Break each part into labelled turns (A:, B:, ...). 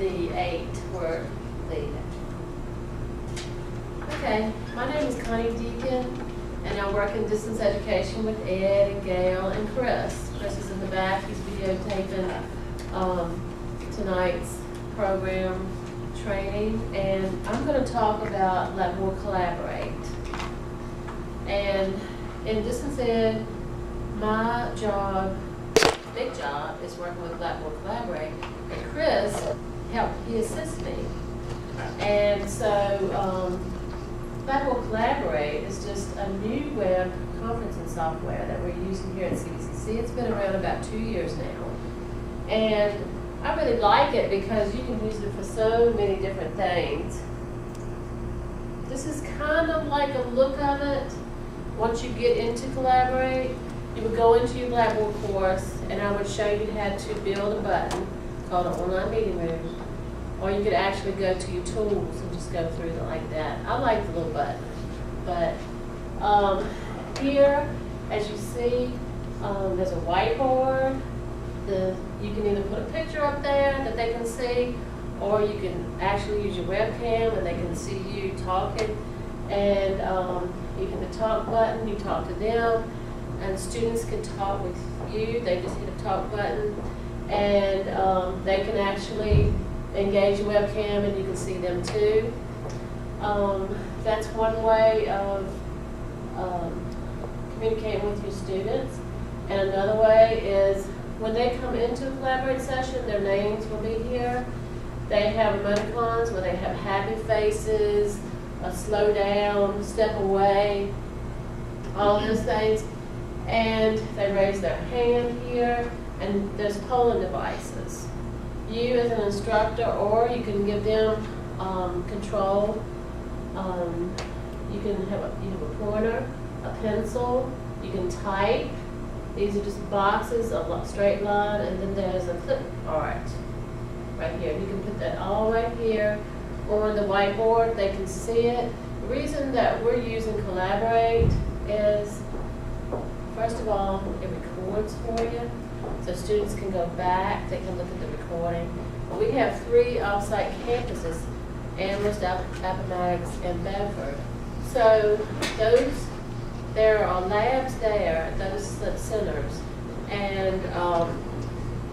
A: the 8 were leaving. Okay, my name is Connie Deacon, and I work in distance education with Ed and Gail and Chris. Chris is in the back. He's videotaping tonight's program training, and I'm going to talk about Let More Collaborate. And in distance ed, my job, big job, is working with Let More Collaborate, and Chris he assists me. And so Let More Collaborate is just a new web conferencing software that we're using here at Cvcc. It's been around about 2 years now. And I really like it because you can use it for so many different things. This is kind of like a look of it. Once you get into Collaborate, you would go into your Blackboard course, and I would show you how to build a button called an online meeting room. Or you could actually go to your tools and just go through it like that. I like the little button. But here, as you see, there's a whiteboard. You can either put a picture up there that they can see, or you can actually use your webcam and they can see you talking. And you hit the talk button, you talk to them, and students can talk with you. They just hit a talk button, and they can actually engage your webcam and you can see them too. That's one way of communicating with your students. And another way is when they come into a Collaborate session, their names will be here. They have emoticons where they have happy faces, a slow down, step away, all of those things. And they raise their hand here, and there's polling devices. You as an instructor, or you can give them control. You have a pointer, a pencil, you can type. These are just boxes, a straight line, and then there's a clip art right here. You can put that all right here on the whiteboard. They can see it. The reason that we're using Collaborate is, first of all, it records for you. So students can go back, they can look at the recording. We have 3 off-site campuses, Amherst, Appomattox, and Bedford. So there are labs there at those centers, and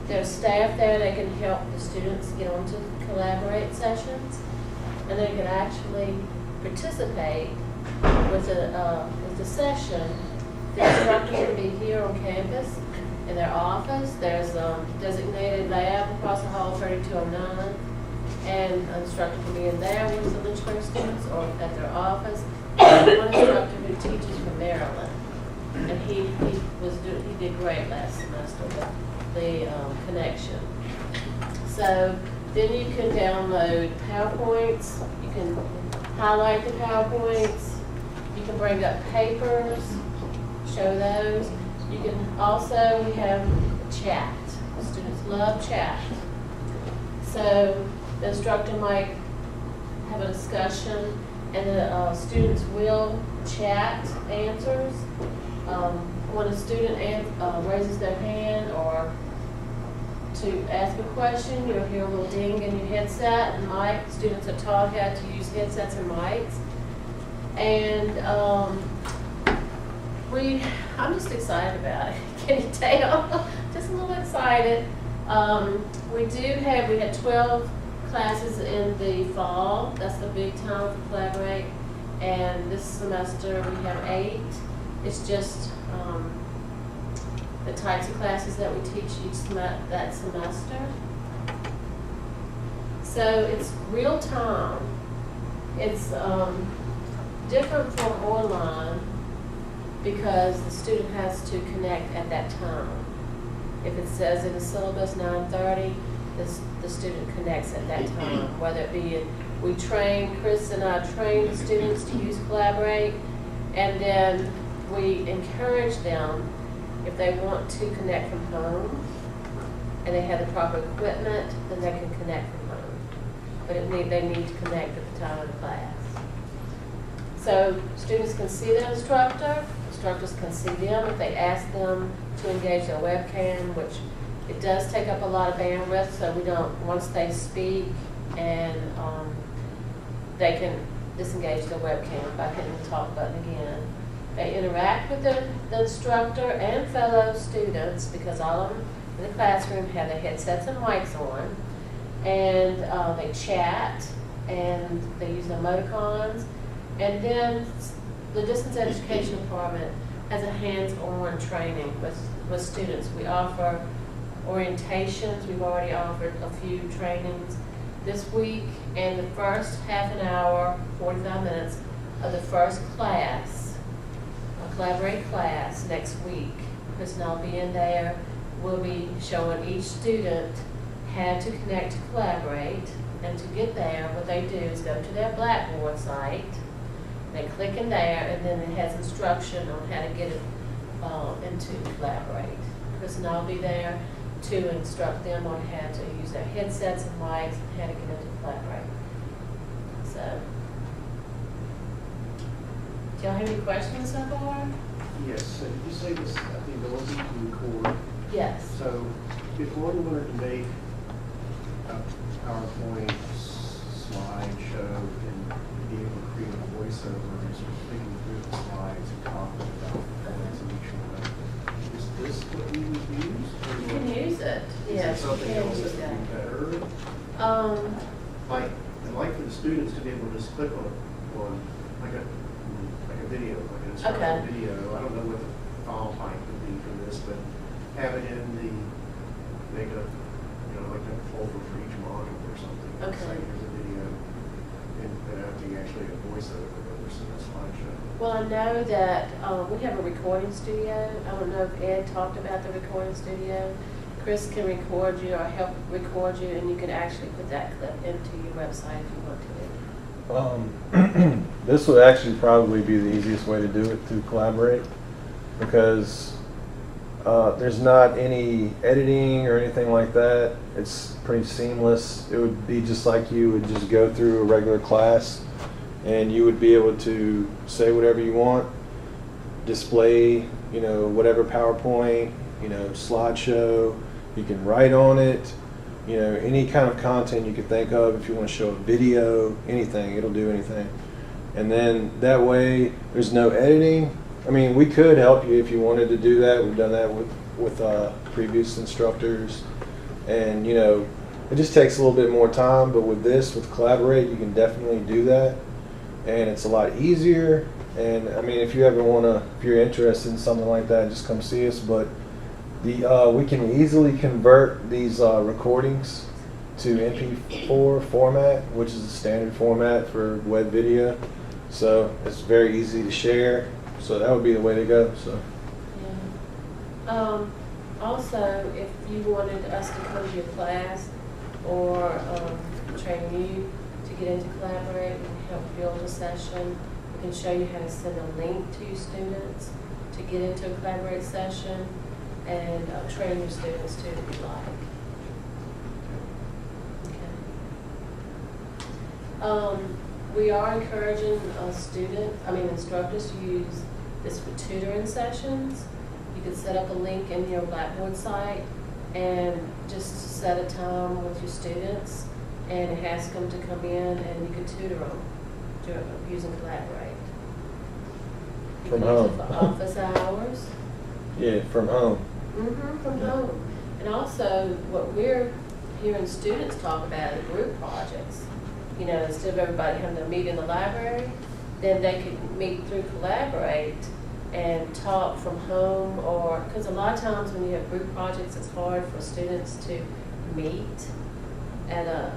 A: there's staff there that can help the students get onto Collaborate sessions, and they can actually participate with the session. The instructor can be here on campus in their office. There's a designated lab across the hall, 3209, and an instructor can be in there with the Lynchburg students or at their office. One instructor who teaches from Maryland, and he did great last semester with the connection. So then you can download PowerPoints. You can highlight the PowerPoints. You can bring up papers, show those. You can also, we have chat. Students love chat. So the instructor might have a discussion, and the students will chat answers. When a student raises their hand or to ask a question, you'll hear a little ding in your headset and mic. Students are taught how to use headsets and mics. And I'm just excited about it. Can you tell? Just a little excited. We had 12 classes in the fall. That's the big time for Collaborate. And this semester we have 8. It's just the types of classes that we teach that semester. So it's real time. It's different from online because the student has to connect at that time. If it says in the syllabus 9:30, the student connects at that time, whether it be Chris and I train the students to use Collaborate, and then we encourage them, if they want to connect from home and they have the proper equipment, then they can connect from home. But they need to connect at the time of class. So students can see their instructor, instructors can see them if they ask them to engage their webcam, which It does take up a lot of bandwidth, so we don't, once they speak and they can disengage the webcam by hitting the talk button again. They interact with the instructor and fellow students, because all of them in the classroom have their headsets and mics on, and they chat and they use emoticons. And then the distance education department has a hands-on training with students. We offer orientations. We've already offered a few trainings this week, and the first half an hour, 45 minutes of the first class, a Collaborate class next week. Chris and I'll be in there. We'll be showing each student how to connect to Collaborate, and to get there, what they do is go to their Blackboard site, they click in there, and then it has instruction on how to get it into Collaborate. Chris and I'll be there to instruct them on how to use their headsets and mics and how to get into Collaborate. So, do y'all have any questions so far?
B: Yes. So did you say this, the ability to record?
A: Yes.
B: So if one wanted to make a PowerPoint slideshow and be able to create a voiceover and sort of thinking through the slides and talking about points in each one, is this what we would use?
A: You can use it.
B: Is
A: Yes,
B: there something
A: you can
B: else
A: use
B: that would be better? I'd like for the students to be able to just click on like a video, like an instructional video. I don't know what the file type would be for this, but have it in the, make a, like a folder for each module or something.
A: Okay.
B: Say here's a video, and have to actually a voiceover versus a slideshow.
A: Well, I know that we have a recording studio. I don't know if Ed talked about the recording studio. Chris can record you or help record you, and you can actually put that clip into your website if you want to.
C: This would actually probably be the easiest way to do it, to Collaborate, because there's not any editing or anything like that. It's pretty seamless. It would be just like you would just go through a regular class, and you would be able to say whatever you want, display, whatever PowerPoint, slideshow. You can write on it, any kind of content you could think of. If you want to show a video, anything, it'll do anything. And then that way, there's no editing. I mean, we could help you if you wanted to do that. We've done that with previous instructors. And, it just takes a little bit more time. But with this, with Collaborate, you can definitely do that. And it's a lot easier. And, I mean, if you ever if you're interested in something like that, just come see us. But we can easily convert these recordings to MP4 format, which is the standard format for web video. So it's very easy to share. So that would be the way to go. So.
A: Yeah. Also, if you wanted us to come to your class or train you to get into Collaborate and help build a session, we can show you how to send a link to your students to get into a Collaborate session, and train your students too if you like. Okay. We are encouraging instructors to use this for tutoring sessions. You can set up a link in your Blackboard site and just set a time with your students and ask them to come in, and you can tutor them using Collaborate. You
C: From
A: can use it
C: home.
A: for office hours.
C: Yeah, from home.
A: From home. And also, what we're hearing students talk about are group projects. Instead of everybody having to meet in the library, then they could meet through Collaborate and talk from home, or because a lot of times when you have group projects, it's hard for students to meet at a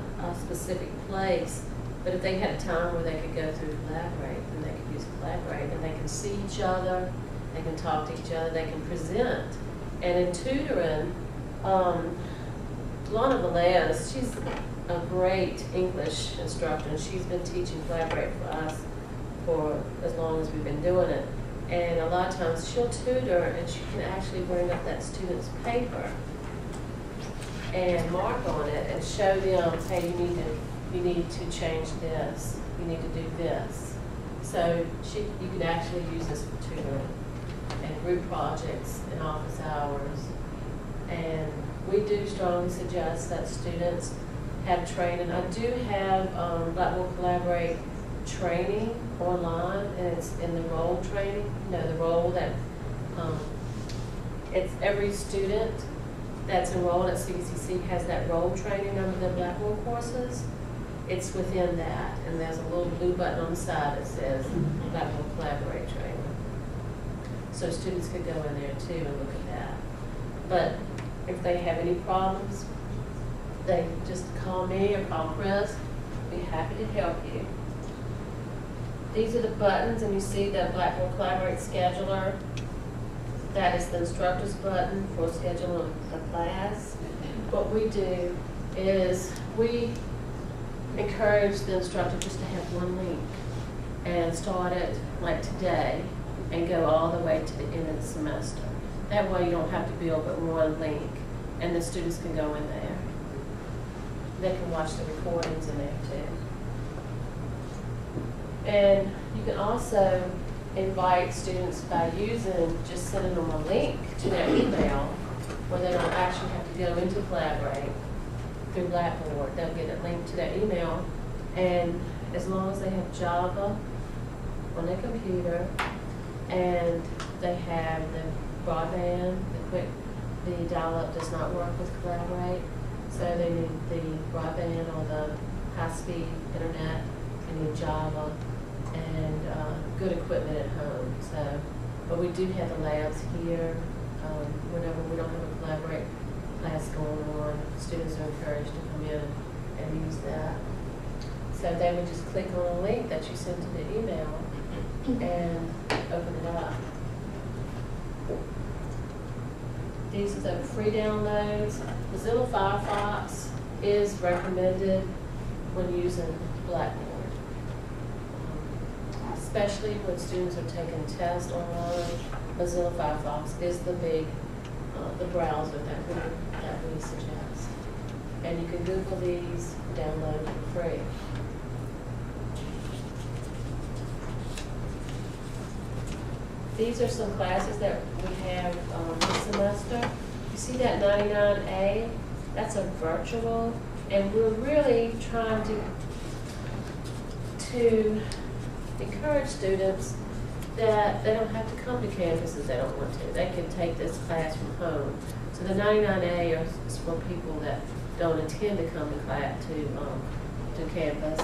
A: specific place. But if they had a time where they could go through Collaborate, then they could use Collaborate, and they can see each other, they can talk to each other, they can present. And in tutoring, Lana Velez, she's a great English instructor, and she's been teaching Collaborate for us for as long as we've been doing it. And a lot of times she'll tutor, and she can actually bring up that student's paper and mark on it and show them, hey, you need to change this, you need to do this. So you can actually use this for tutoring and group projects and office hours and we do strongly suggest that students have training. I do have Blackboard Collaborate training online, and it's in the role training, you know, the role that, it's every student that's enrolled at Cvcc has that role training under the Blackboard courses. It's within that, and there's a little blue button on the side that says Blackboard Collaborate training. So students could go in there too and look at that. But if they have any problems, they just call me or call Chris. Be happy to help you. These are the buttons, and you see the Blackboard Collaborate Scheduler. That is the instructor's button for scheduling a class. What we do is we encourage the instructor just to have one link and start it like today and go all the way to the end of the semester. That way you don't have to build but one link, and the students can go in there. They can watch the recordings in there too. And you can also invite students by just sending them a link to their email where they don't actually have to go into Collaborate through Blackboard. They'll get a link to their email, and as long as they have Java on their computer and they have the broadband, the dial-up does not work with Collaborate, so they need the broadband or the high-speed internet, they need Java, and good equipment at home. So, but we do have the labs here. Whenever we don't have a Collaborate class going on, students are encouraged to come in and use that. So they would just click on a link that you send to the email and open it up. These are the free downloads. Mozilla Firefox is recommended when using Blackboard, especially when students are taking tests online. Mozilla Firefox is the browser that we suggest. And you can Google these, download for free. These are some classes that we have this semester. You see that 99A? That's a virtual, and we're really trying to encourage students that they don't have to come to campus if they don't want to. They can take this class from home. So the 99A is for people that don't intend to come to class to campus.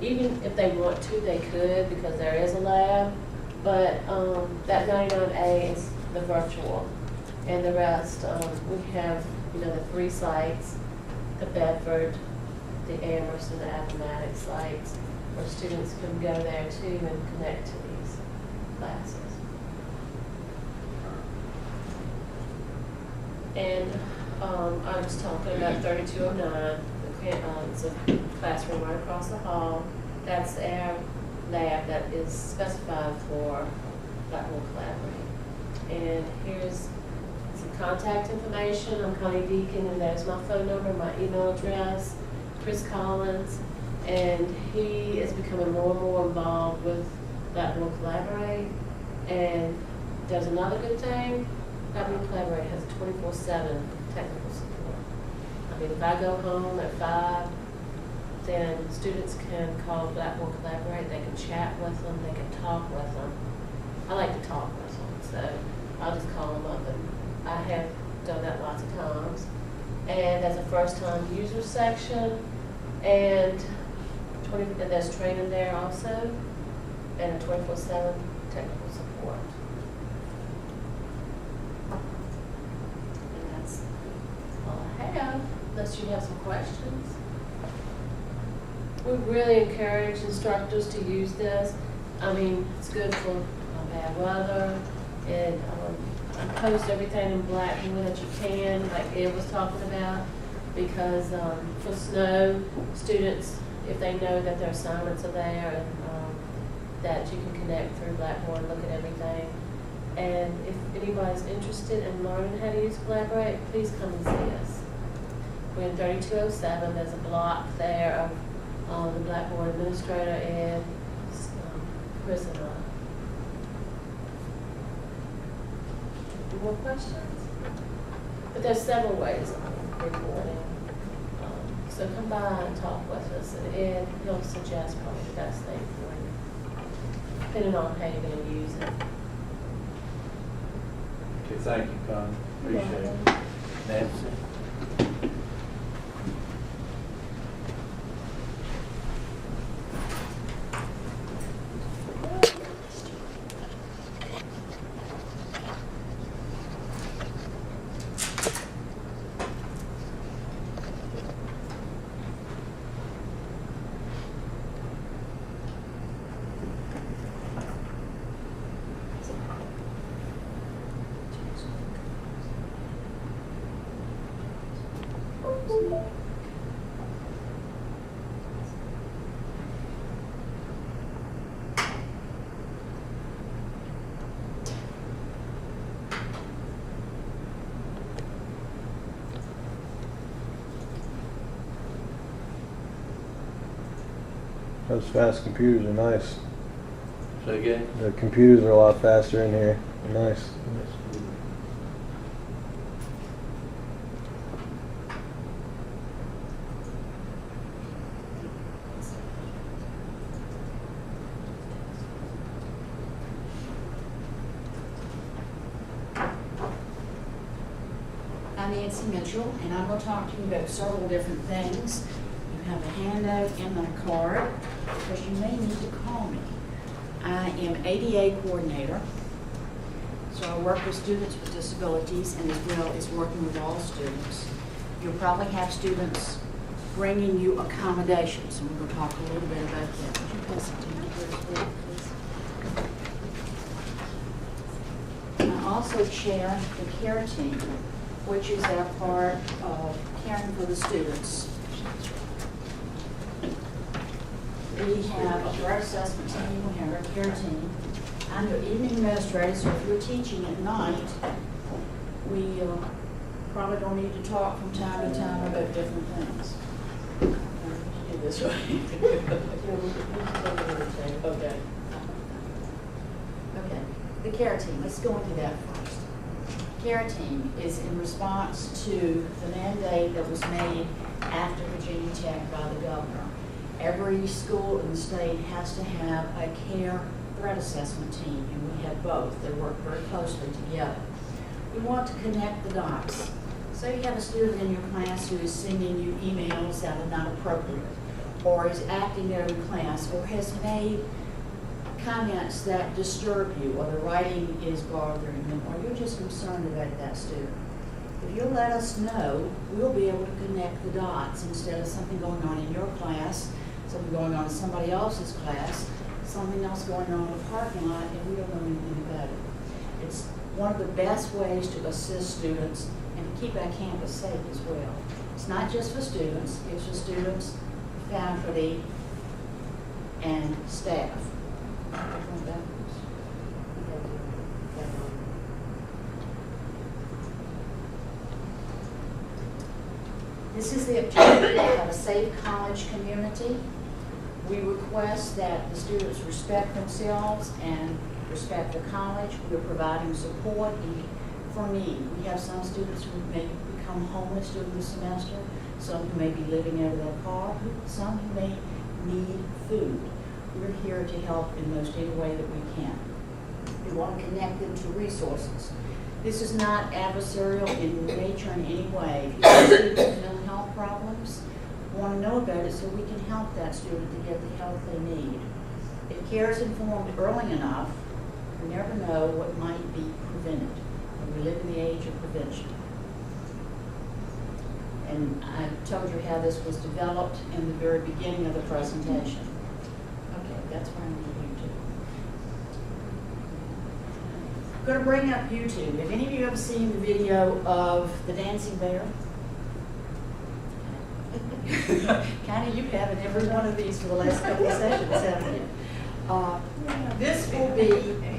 A: Even if they want to, they could, because there is a lab. But that 99A is the virtual, and the rest we have, the 3 sites: the Bedford, the Amherst, and the Appomattox sites, where students can go there too and connect to these classes. And I was talking about 3209. It's a classroom right across the hall. That's our lab that is specified for Blackboard Collaborate. And here's some contact information. I'm Connie Deacon, and there's my phone number, my email address, Chris Collins, and he is becoming more and more involved with Blackboard Collaborate. And there's another good thing: Blackboard Collaborate has 24/7 technical support. I mean, if I go home at 5, then students can call Blackboard Collaborate. They can chat with them. They can talk with them. I like to talk with them, so I'll just call them up, and I have done that lots of times. And there's a first-time user section, and there's training there also, and a 24/7 technical support. And that's all I have, unless you have some questions. We really encourage instructors to use this. I mean, it's good for bad weather, and post everything in Blackboard that you can, like Ed was talking about, because for snow, students, if they know that their assignments are there, and that you can connect through Blackboard and look at everything. And if anybody's interested in learning how to use Collaborate, please come and see us. We're in 3207. There's a block there of the Blackboard administrator and Chris and I. Any more questions? The But there's several ways of reporting. So come by and talk with us, and Ed, he'll suggest probably the best thing for you, depending on how you're gonna use it.
D: Okay, thank you, Connie. Appreciate it. Nancy?
C: Those fast computers are nice.
D: Say again?
C: The computers are a lot faster in here. They're nice.
E: I'm Nancy Mitchell, and I'm going to talk to you about several different things. You have a handout and a card, because you may need to call me. I am ADA coordinator, so I work with students with disabilities and as well as working with all students. You'll probably have students bringing you accommodations, and we're going to talk a little bit about that. Would you pass it to me here as well, please? I also chair the care team, which is our part of caring for the students. We have a threat assessment team, we have our care team. I'm your evening administrator, so if you're teaching at night, we probably don't need to talk from time to time about different things. Do this way. Okay. Okay, the care team, let's go into that first. Care team is in response to the mandate that was made after Virginia Tech by the governor. Every school in the state has to have a care threat assessment team, and we have both. They work very closely together. We want to connect the dots. So you have a student in your class who is sending you emails that are not appropriate, or is acting out in class, or has made comments that disturb you, or the writing is bothering them, or you're just concerned about that student. If you'll let us know, we'll be able to connect the dots instead of something going on in your class, something going on in somebody else's class, something else going on in the parking lot, and we don't know anything about it. It's one of the best ways to assist students and to keep our campus safe as well. It's not just for students, it's for students, faculty, and staff. This is the objective of a safe college community. We request that the students respect themselves and respect the college. We're providing support for need. We have some students who may become homeless during the semester, some who may be living out of their car, some who may need food. We're here to help in most any way that we can. We want to connect them to resources. This is not adversarial in nature in any way. If you have students with mental health problems, we want to know about it so we can help that student to get the help they need. If care is informed early enough, we never know what might be prevented. And we live in the age of prevention. And I told you how this was developed in the very beginning of the presentation. Okay, that's where I'm going to. I'm going to bring up YouTube. Have any of you ever seen the video of the dancing bear? Kind of, you have in every one of these for the last couple of sessions, haven't you? This will be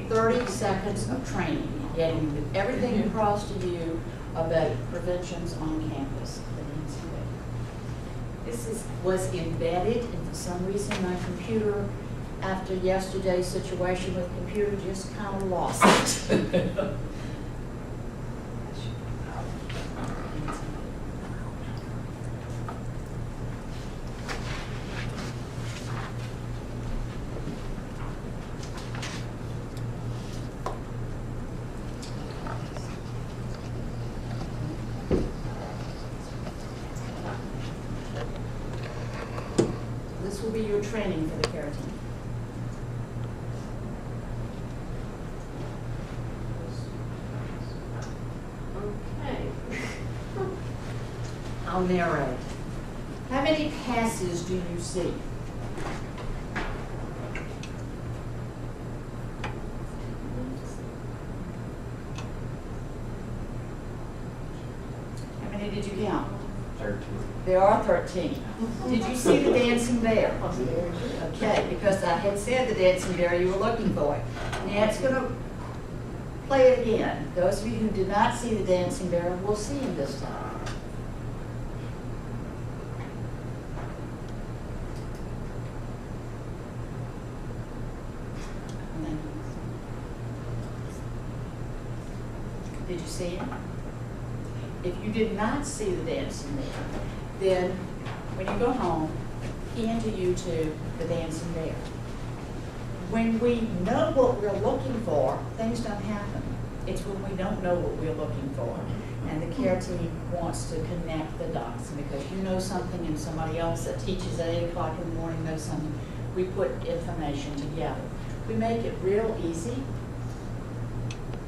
E: 30 seconds of training, getting everything across to you about preventions on campus. The dancing bear. This was embedded, and for some reason my computer, after yesterday's situation with the computer, just kind of lost it. this will be your training for the care team.
A: Okay.
E: I'll narrate. How many passes do you see? How many did you count?
B: 13.
E: There are 13. Did you see the dancing bear? Okay, because I had said the dancing bear, you were looking for it. Now it's going to play it again. Those of you who did not see the dancing bear will see him this time. Did you see him? If you did not see the dancing bear, then when you go home, key into YouTube the dancing bear. When we know what we're looking for, things don't happen. It's when we don't know what we're looking for. And the care team wants to connect the dots. And because you know something and somebody else that teaches at 8 o'clock in the morning knows something, we put information together. We make it real easy.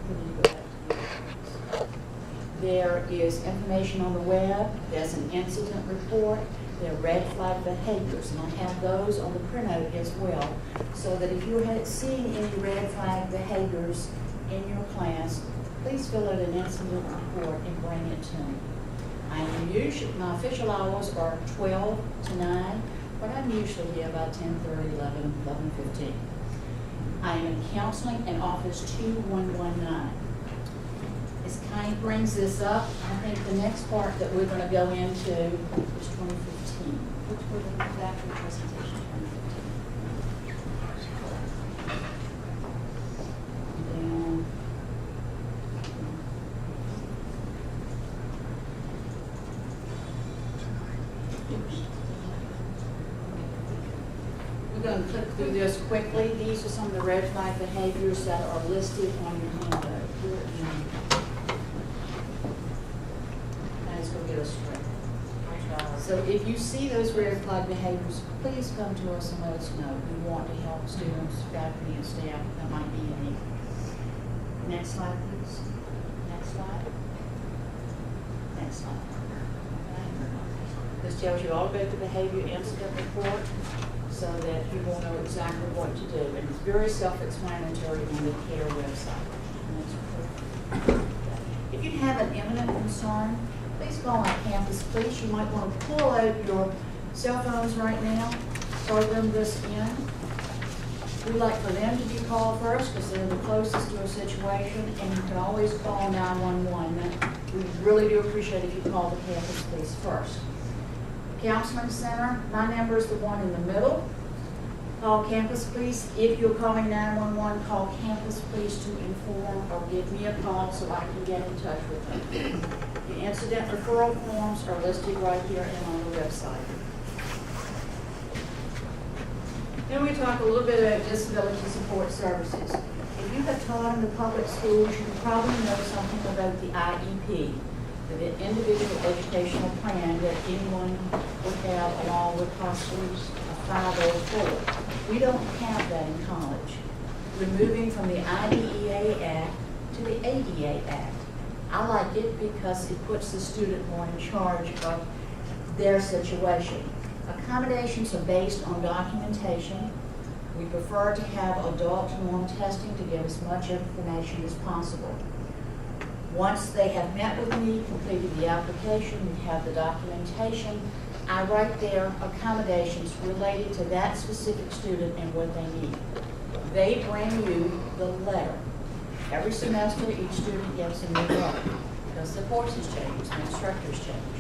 E: We need to go back to the There is information on the web, there's an incident report, there are red flag behaviors, and I have those on the printout as well, so that if you're seeing any red flag behaviors in your class, please fill out an incident report and bring it to me. My official hours are 12 to 9, but I'm usually here about 10:30, 11:15. I am in counseling in office 2119. As Connie brings this up, I think the next part that we're going to go into is 2015. Which we're going to go back to the presentation 2015. We're going to click through this quickly. These are some of the red flag behaviors that are listed on your handout. Get us straight. So if you see those red flag behaviors, please come to us and let us know. We want to help students, faculty, and staff that might be in need. Next slide, please. Next slide. Next slide. This tells you all about the behavior incident report so that you will know exactly what to do. And it's very self-explanatory on the CARE website. If you have an imminent concern, please call our campus police. You might want to pull out your cell phones right now, program this in. We'd like for them to be called first because they're the closest to a situation, and you can always call 911. We really do appreciate if you call the campus police first. The counseling center, my number is the one in the middle. Call campus police. If you're calling 911, call campus police to inform or give me a call so I can get in touch with them. The incident referral forms are listed right here and on the website. Then we talk a little bit about disability support services. If you have taught in the public schools, you probably know something about the IEP, the individual educational plan that anyone would have along with possibly a 504. We don't have that in college. We're moving from the IDEA Act to the ADA Act. I like it because it puts the student more in charge of their situation. Accommodations are based on documentation. We prefer to have adult norm testing to give as much information as possible. Once they have met with me, completed the application, we have the documentation, I write their accommodations related to that specific student and what they need. They bring you the letter. Every semester, each student gets a new letter because the courses change, the instructors change.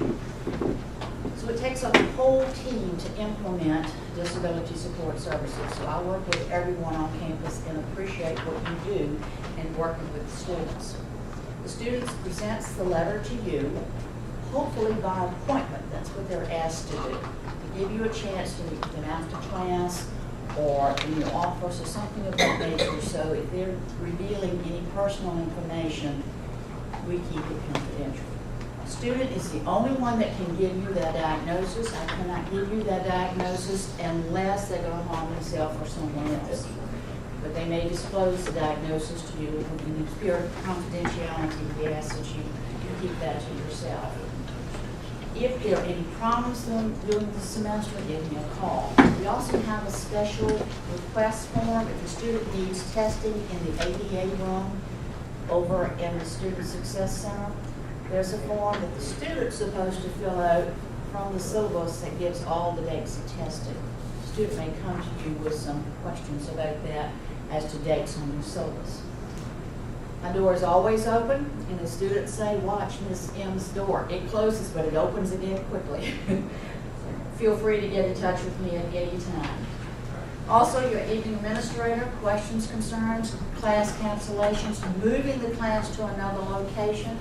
E: So it takes up a whole team to implement disability support services. So I work with everyone on campus and appreciate what you do in working with the students. The students presents the letter to you, hopefully by appointment. That's what they're asked to do. To give you a chance to meet them after class or in your office or something of that nature. So if they're revealing any personal information, we keep it confidential. Student is the only one that can give you that diagnosis. I cannot give you that diagnosis unless they're going to harm themselves or someone else. But they may disclose the diagnosis to you. In the spirit of confidentiality, we ask that you keep that to yourself. If there are any problems during the semester, give me a call. We also have a special request form if the student needs testing in the ADA room over in the Student Success Center. There's a form that the student's supposed to fill out from the syllabus that gives all the dates of testing. The student may come to you with some questions about that as to dates on your syllabus. My door is always open, and the students say, watch Miss M's door. It closes, but it opens again quickly. Feel free to get in touch with me at any time. Also, your evening administrator, questions, concerns, class cancellations, moving the class to another location.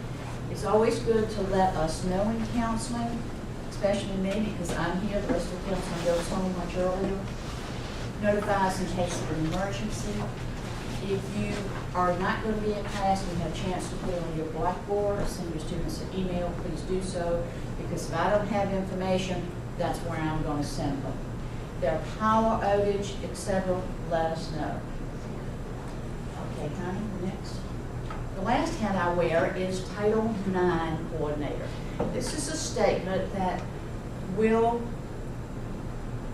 E: It's always good to let us know in counseling, especially me, because I'm here. The rest of the counseling goes home much earlier. Notify us in case of an emergency. If you are not going to be in class and you have a chance to put it on your blackboard or send your students an email, please do so, because if I don't have information, that's where I'm going to send them. If there are power outage, etc., let us know. Okay, Connie, next. The last hat I wear is Title IX coordinator. This is a statement that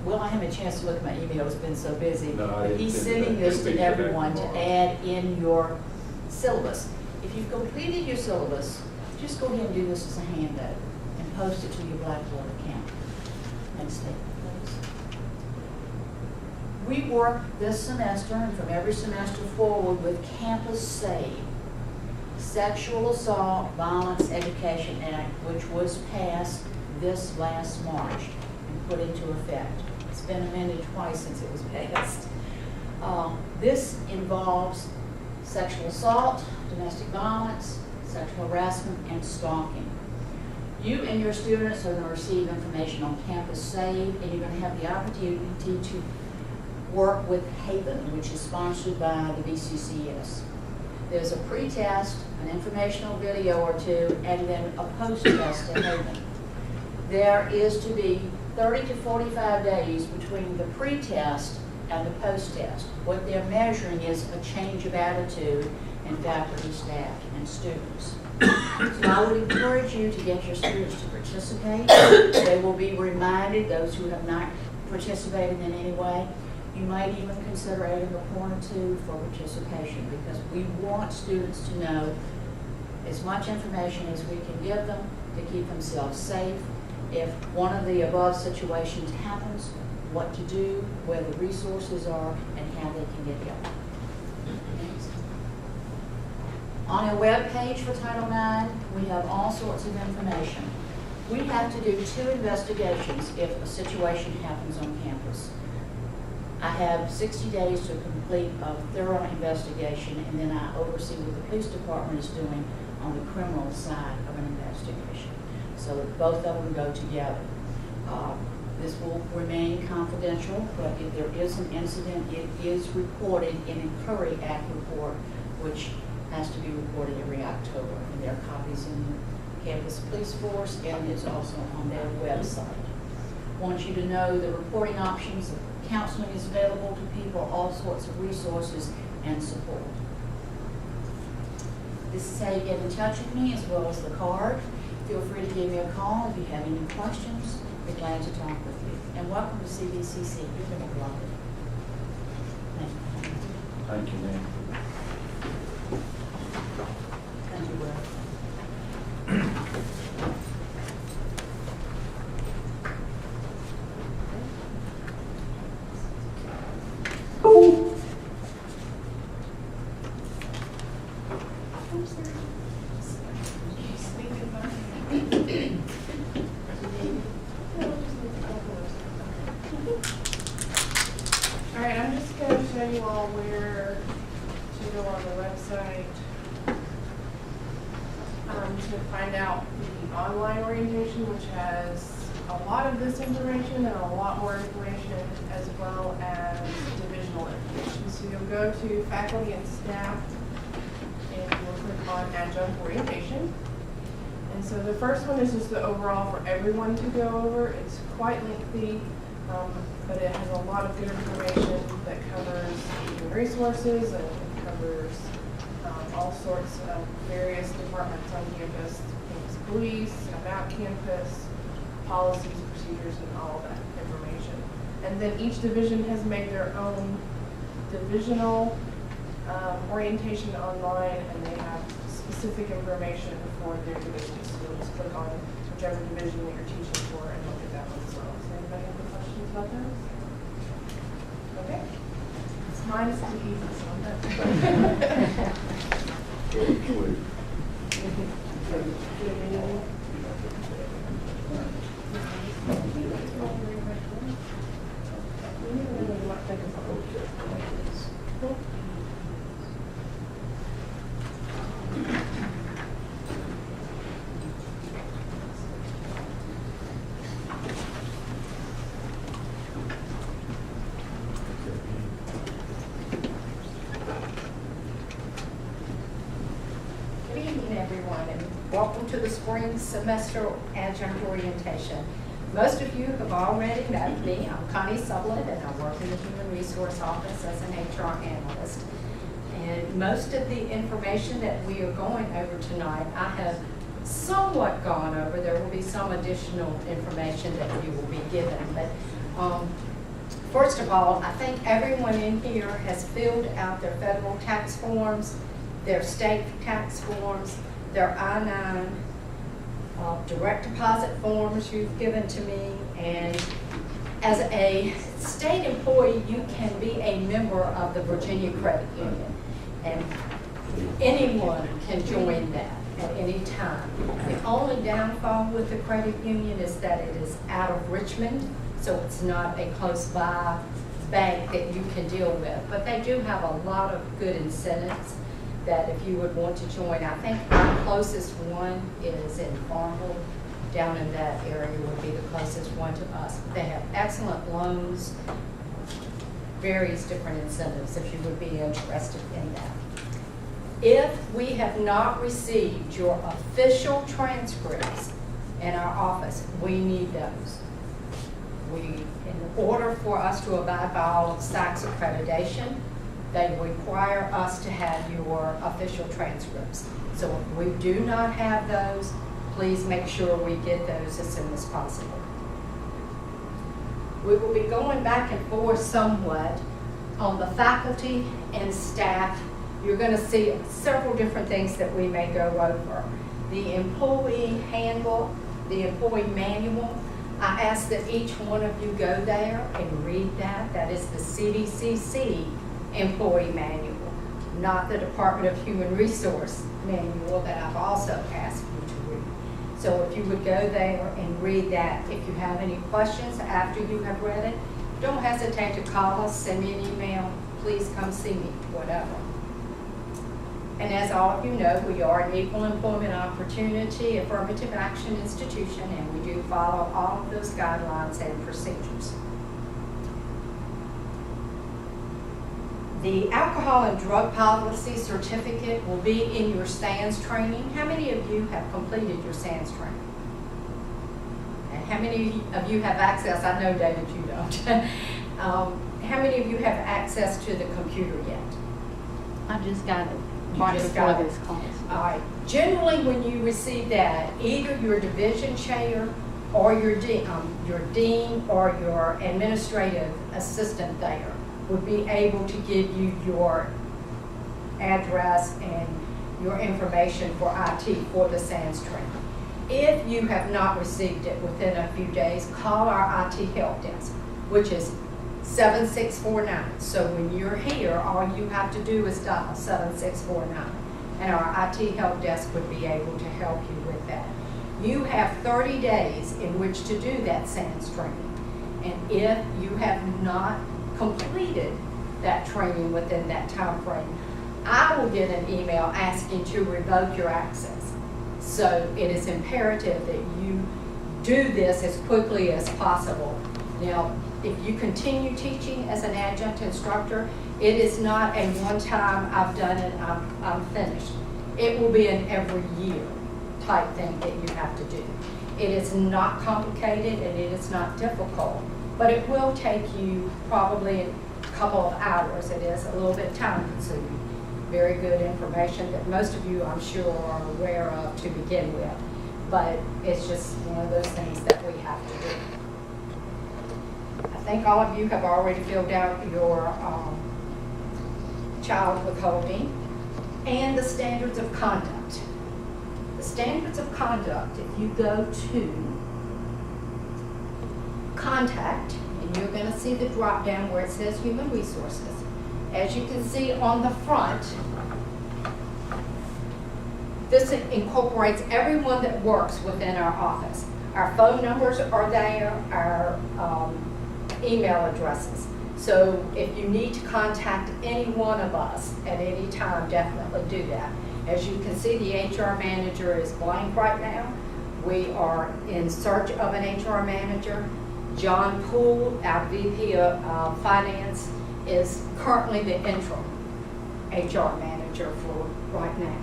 E: I haven't had a chance to look at my email, it's been so busy.
D: No,
E: but he's sending this to everyone to add in your syllabus. If you've completed your syllabus, just go ahead and do this as a handout and post it to your Blackboard account. Next statement, please. We work this semester and from every semester forward with Campus Save, Sexual Assault, Violence Education Act, which was passed this last March and put into effect. It's been amended twice since it was passed. This involves sexual assault, domestic violence, sexual harassment, and stalking. You and your students are going to receive information on Campus Save, and you're going to have the opportunity to work with Haven, which is sponsored by the Cvcc. There's a pre-test, an informational video or two, and then a post-test at Haven. There is to be 30 to 45 days between the pre-test and the post-test. What they're measuring is a change of attitude in faculty, staff, and students. So I would encourage you to get your students to participate. They will be reminded, those who have not participated in any way. You might even consider adding a point or two for participation, because we want students to know as much information as we can give them to keep themselves safe. If one of the above situations happens, what to do, where the resources are, and how they can get help. Next. On our web page for Title IX, we have all sorts of information. We have to do 2 investigations if a situation happens on campus. I have 60 days to complete a thorough investigation, and then I oversee what the police department is doing on the criminal side of an investigation. So both of them go together. This will remain confidential, but if there is an incident, it is reported in a Curry Act report, which has to be reported every October. And there are copies in the campus police force, and it's also on their website. I want you to know the reporting options. Counseling is available to people, all sorts of resources and support. This is how you get in touch with me, as well as the card. Feel free to give me a call if you have any questions. We're glad to talk with you. And welcome to Cvcc. You've been a welcome. Thank you.
D: Thank you, ma'am.
E: Thank you, Will.
F: All right, I'm just going to show you all where to go on the website to find out the online orientation, which has a lot of this information and a lot more information, as well as divisional information. So you'll go to faculty and staff, and you'll click on adjunct orientation. And And so the first one is just the overall for everyone to go over. It's quite lengthy, but it has a lot of good information that covers human resources and it covers all sorts of various departments on campus, police, about campus, policies, procedures, and all of that information. And then each division has made their own divisional orientation online, and they have specific information for their divisions. So you'll just click on whichever division that you're teaching for and look at that one as well. Does anybody have any questions about those? Okay. Mine is too easy, so I'm not.
G: Good evening, everyone, and welcome to the spring semester adjunct orientation. Most of you have already met me. I'm Connie Deacon, and I work in the Human Resource Office as an HR analyst. And most of the information that we are going over tonight, I have somewhat gone over. There will be some additional information that you will be given. But first of all, I think everyone in here has filled out their federal tax forms, their state tax forms, their I-9 direct deposit forms you've given to me. And as a state employee, you can be a member of the Virginia Credit Union. And anyone can join that at any time. The only downfall with the credit union is that it is out of Richmond, so it's not a close by bank that you can deal with. But they do have a lot of good incentives that if you would want to join. I think our closest one is in Farmville, down in that area would be the closest one to us. They have excellent loans, various different incentives if you would be interested in that. If we have not received your official transcripts in our office, we need those. In order for us to abide by all of SAC's accreditation, they require us to have your official transcripts. So if we do not have those, please make sure we get those as soon as possible. We will be going back and forth somewhat on the faculty and staff. You're going to see several different things that we may go over. The employee handbook, the employee manual. I ask that each one of you go there and read that. That is the Cvcc employee manual, not the Department of Human Resource manual that I've also asked you to read. So if you would go there and read that. If you have any questions after you have read it, don't hesitate to call us, send me an email, please come see me, whatever. And as all of you know, we are an equal employment opportunity affirmative action institution, and we do follow all of those guidelines and procedures. The alcohol and drug policy certificate will be in your SANS training. How many of you have completed your SANS training? And how many of you have access? I know, David, you don't. How many of you have access to the computer yet?
H: I just got it
G: You
H: right
G: just
H: before
G: got it.
H: this class.
G: All right. Generally, when you receive that, either your division chair or your dean or your administrative assistant there would be able to give you your address and your information for IT for the SANS training. If you have not received it within a few days, call our IT help desk, which is 7649. So when you're here, all you have to do is dial 7649, and our IT help desk would be able to help you with that. You have 30 days in which to do that SANS training, and if you have not completed that training within that time frame, I will get an email asking to revoke your access. So it is imperative that you do this as quickly as possible. Now, if you continue teaching as an adjunct instructor, it is not a one-time, I've done it, I'm finished. It will be an every year. type thing that you have to do. It is not complicated and it is not difficult, but it will take you probably a couple of hours. It is a little bit time consuming. Very good information that most of you, I'm sure, are aware of to begin with, but it's just one of those things that we have to do. I think all of you have already filled out your child withholding and the standards of conduct. The standards of conduct, if you go to contact, and you're going to see the drop down where it says human resources. As you can see on the front, this incorporates everyone that works within our office. Our phone numbers are there, our email addresses. So if you need to contact any one of us at any time, definitely do that. As you can see, the HR manager is blank right now. We are in search of an HR manager. John Poole, our VP of Finance, is currently the interim HR manager for right now.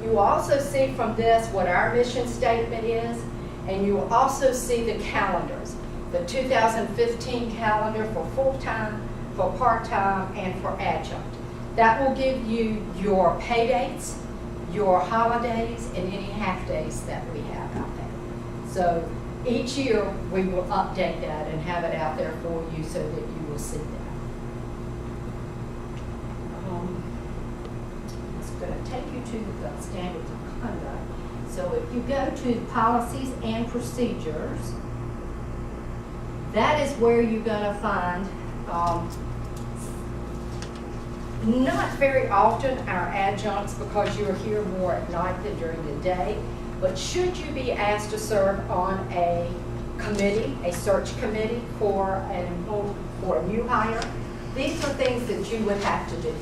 G: You will also see from this what our mission statement is, and you will also see the calendars. The 2015 calendar for full-time, for part-time, and for adjunct. That will give you your pay dates, your holidays, and any half-days that we have out there. So each year we will update that and have it out there for you so that you will see that. It's going to take you to the standards of conduct. So if you go to policies and procedures, that is where you're going to find, not very often our adjuncts, because you're here more at night than during the day, but should you be asked to serve on a committee, a search committee for a new hire, these are things that you would have to do.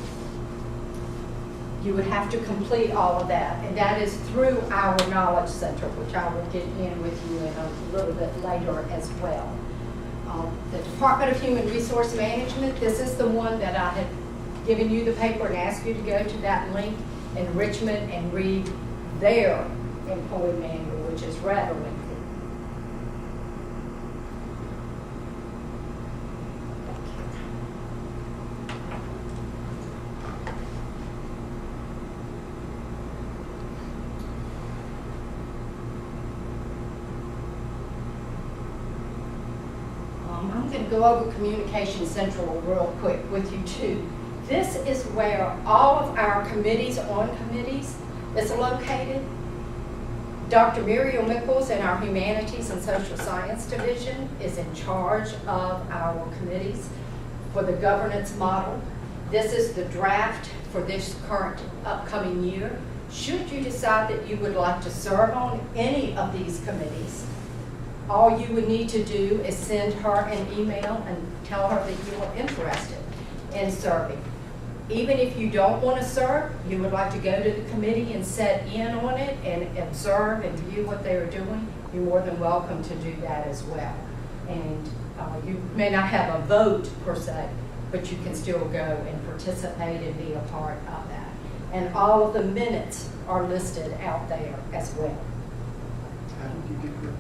G: You would have to complete all of that, and that is through our Knowledge Center, which I will get in with you in a little bit later as well. The Department of Human Resource Management, this is the one that I had given you the paper and asked you to go to that link in Richmond and read their employee manual, which is rather lengthy. I'm going to go over Communication Central real quick with you too. This is where all of our committees on committees is located. Dr. Muriel Mickles in our Humanities and Social Science Division is in charge of our committees for the governance model. This is the draft for this current upcoming year. Should you decide that you would like to serve on any of these committees, all you would need to do is send her an email and tell her that you are interested in serving. Even if you don't want to serve, you would like to go to the committee and sit in on it and observe and view what they are doing, you're more than welcome to do that as well. And you may not have a vote per se, but you can still go and participate and be a part of that. And all of the minutes are listed out there as well.
B: How did you get here?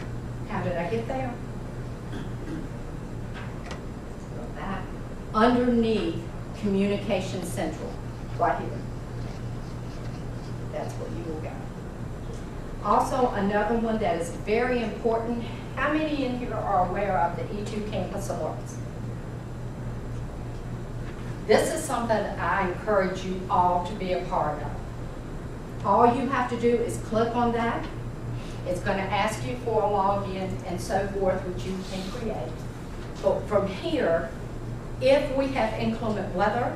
G: How did I get there? That underneath Communication Central, right here. That's where you will go. Also, another one that is very important. How many in here are aware of the E2 Campus Alerts? This is something that I encourage you all to be a part of. All you have to do is click on that. It's going to ask you for a login and so forth, which you can create. But from here, if we have inclement weather,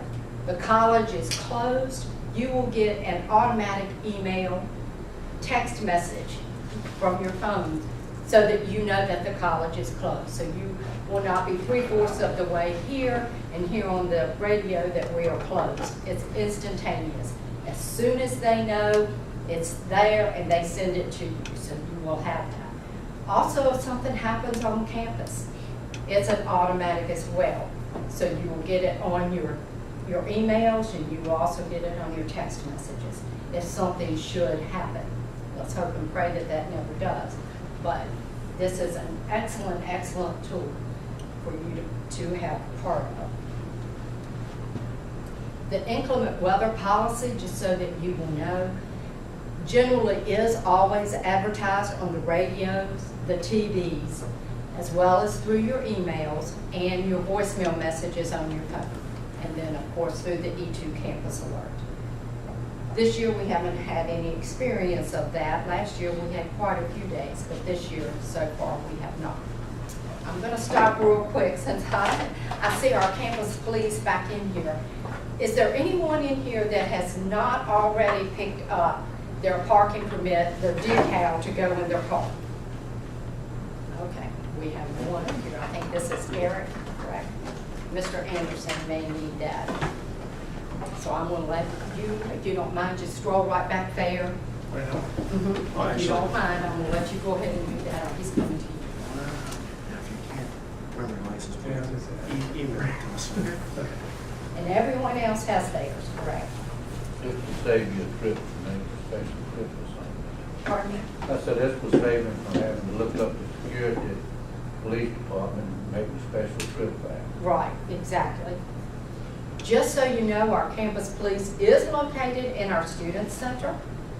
G: the college is closed, you will get an automatic email, text message from your phone so that you know that the college is closed. So you will not be 3/4 of the way here and hear on the radio that we are closed. It's instantaneous. As soon as they know, it's there and they send it to you, so you will have that. Also, if something happens on campus, it's an automatic as well. So you will get it on your emails and you will also get it on your text messages if something should happen Let's hope and pray that that never does. But this is an excellent, excellent tool for you to have part of. The inclement weather policy, just so that you will know, generally is always advertised on the radios, the TVs, as well as through your emails and your voicemail messages on your phone. And then, of course, through the E2 Campus Alert. This year, we haven't had any experience of that. Last year, we had quite a few days, but this year, so far, we have not. I'm going to stop real quick since I see our campus police back in here. Is there anyone in here that has not already picked up their parking permit, their decal to go in their car? Okay, we have one here. I think this is Eric, correct? Mr. Anderson may need that. So I'm going to let you, if you don't mind, just stroll right back there. If you don't mind, I'm going to let you go ahead and do that. He's coming to you. And everyone else has theirs, correct?
D: This will save you a trip, maybe a special trip or something.
G: Pardon me?
D: I said this will save him from having to look up the security at the police department and make a special trip back.
G: Right, exactly. Just so you know, our campus police is located in our student center.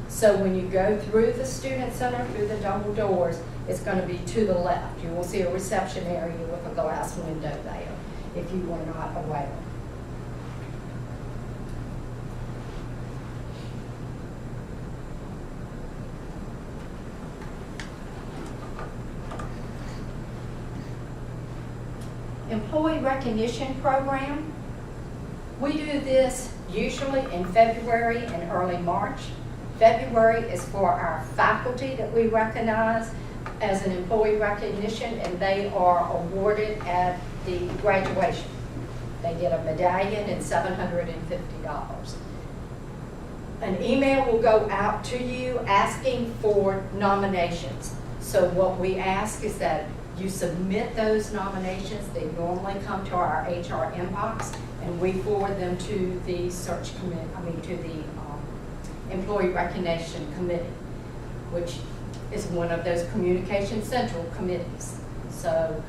G: So when you go through the student center, through the double doors, it's going to be to the left. You will see a reception area with a glass window there, if you were not aware. Employee recognition program. We do this usually in February and early March. February is for our faculty that we recognize as an employee recognition, and they are awarded at the graduation. They get a medallion and $750. An email will go out to you asking for nominations. So what we ask is that you submit those nominations. They normally come to our HR inbox, and we forward them to the search committee, to the Employee Recognition Committee, which is one of those Communication Central committees. So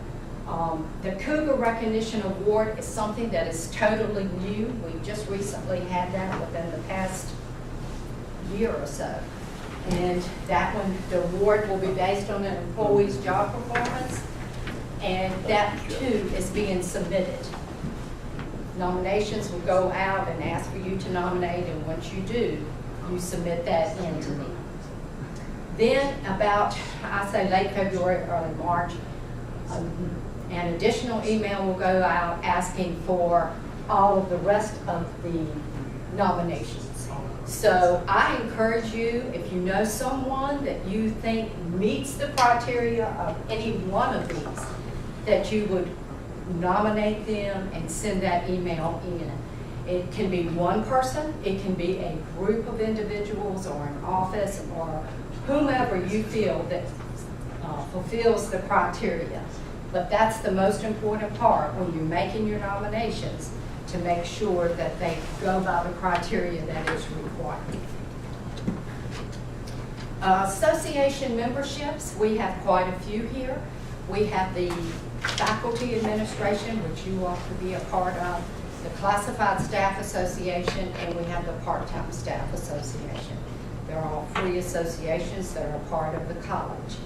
G: the Cougar Recognition Award is something that is totally new. We just recently had that within the past year or so. And that one, the award will be based on an employee's job performance, and that too is being submitted. Nominations will go out and ask for you to nominate, and once you do, you submit that in to me. Then about, I say late February, early March, an additional email will go out asking for all of the rest of the nominations. So I encourage you, if you know someone that you think meets the criteria of any one of these, that you would nominate them and send that email in. It can be one person, it can be a group of individuals or an office or whomever you feel that fulfills the criteria. But that's the most important part when you're making your nominations, to make sure that they go by the criteria that is required. Association memberships, we have quite a few here. We have the Faculty Administration, which you all could be a part of, the Classified Staff Association, and we have the Part-Time Staff Association. They're all free associations that are a part of the college.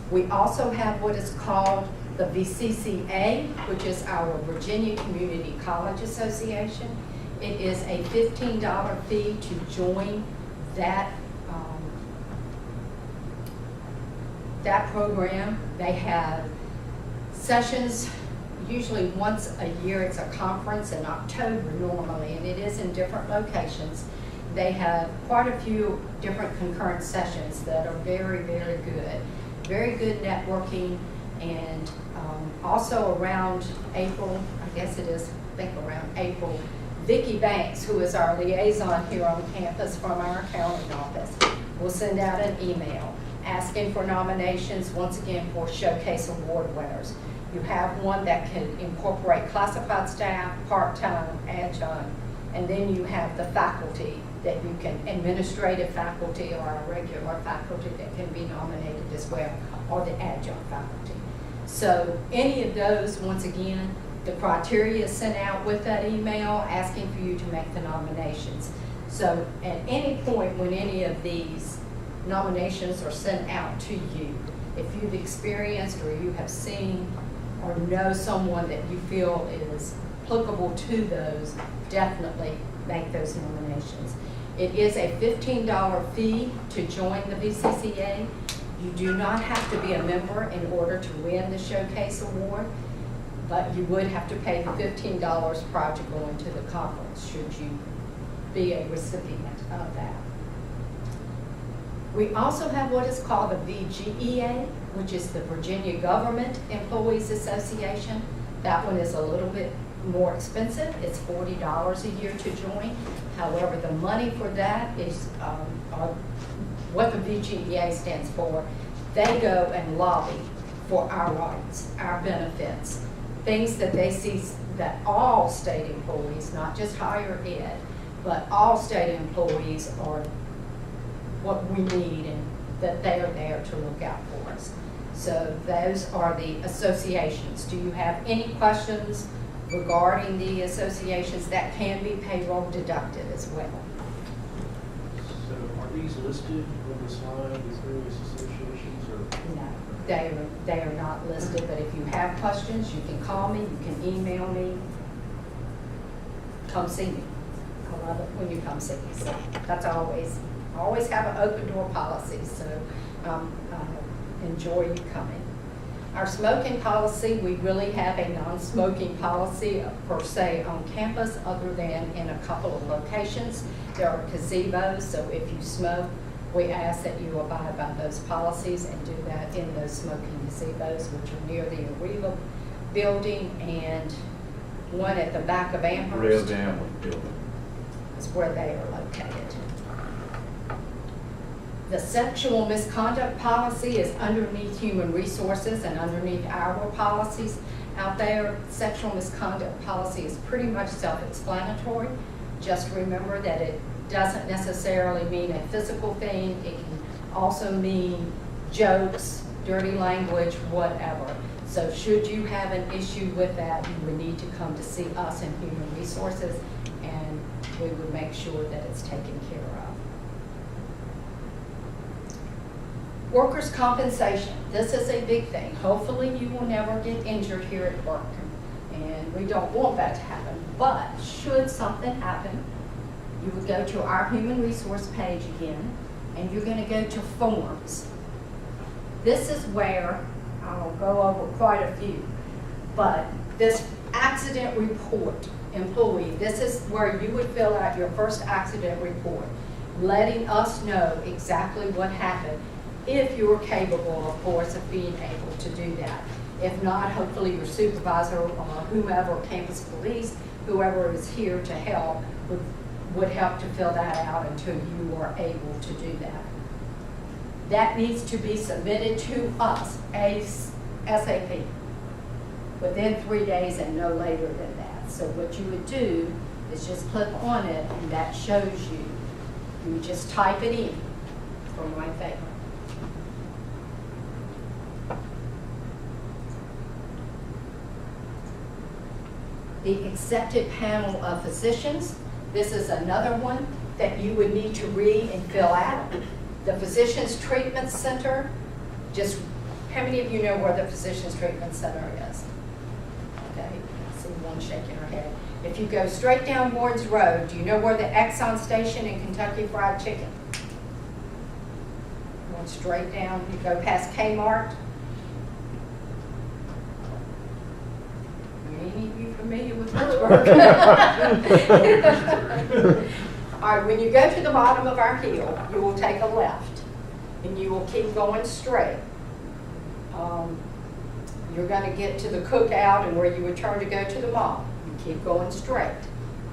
G: We also have what is called the VCCA, which is our Virginia Community College Association. It is a $15 fee to join that program. They have sessions usually once a year. It's a conference in October normally, and it is in different locations. They have quite a few different concurrent sessions that are very, very good. Very good networking, and also around April, I guess it is, I think around April, Vicki Banks, who is our liaison here on campus from our accounting office, will send out an email asking for nominations, once again, for Showcase Award winners. You have one that can incorporate classified staff, part-time, adjunct, And then you have the faculty that you can, administrative faculty or a regular faculty that can be nominated as well, or the adjunct faculty. So any of those, once again, the criteria is sent out with that email asking for you to make the nominations. So at any point when any of these nominations are sent out to you, if you've experienced or you have seen or know someone that you feel is applicable to those, definitely make those nominations. It is a $15 fee to join the VCCA. You do not have to be a member in order to win the Showcase Award, but you would have to pay the $15 prior to going to the conference should you be a recipient of that. We also have what is called the VGEA, which is the Virginia Government Employees Association. That one is a little bit more expensive. It's $40 a year to join. However, the money for that is what the VGEA stands for. They go and lobby for our rights, our benefits, things that they see that all state employees, not just higher ed, but all state employees are what we need and that they are there to look out for us. So those are the associations. Do you have any questions regarding the associations? That can be payroll deducted as well.
B: So are these listed on the slide, these various associations, or?
G: No, they are not listed, but if you have questions, you can call me, you can email me. Come see me. I love it when you come see me. So that's always have an open door policy, so enjoy you coming. Our smoking policy, we really have a non-smoking policy per se on campus other than in a couple of locations. There are gazebos, so if you smoke, we ask that you abide by those policies and do that in those smoking gazebos, which are near the Arriva building and one at the back of Amherst.
D: Rev Amherst building.
G: Is where they are located. The sexual misconduct policy is underneath human resources and underneath our policies out there. Sexual misconduct policy is pretty much self-explanatory. Just remember that it doesn't necessarily mean a physical thing. It can also mean jokes, dirty language, whatever. So should you have an issue with that, you would need to come to see us in human resources, and we would make sure that it's taken care of. Workers' compensation, this is a big thing. Hopefully you will never get injured here at work, and we don't want that to happen. But should something happen, you would go to our human resource page again, and you're going to go to forms. This is where, I'll go over quite a few, but this accident report, employee, this is where you would fill out your first accident report, letting us know exactly what happened, if you're capable, of course, of being able to do that. If not, hopefully your supervisor or whomever, campus police, whoever is here to help, would help to fill that out until you are able to do that. That needs to be submitted to us, ASAP, within 3 days and no later than that. So what you would do is just click on it, and that shows you. You would just type it in from right there. The accepted panel of physicians. This is another one that you would need to read and fill out. The Physicians Treatment Center, just how many of you know where the Physicians Treatment Center is? Okay, I see one shaking her head. If you go straight down Wards Road, do you know where the Exxon station and Kentucky Fried Chicken? Going straight down, you go past Kmart. Any of you familiar with Pittsburgh? All right, when you go to the bottom of our hill, you will take a left, and you will keep going straight. You're going to get to the cookout and where you would turn to go to the mall. You keep going straight.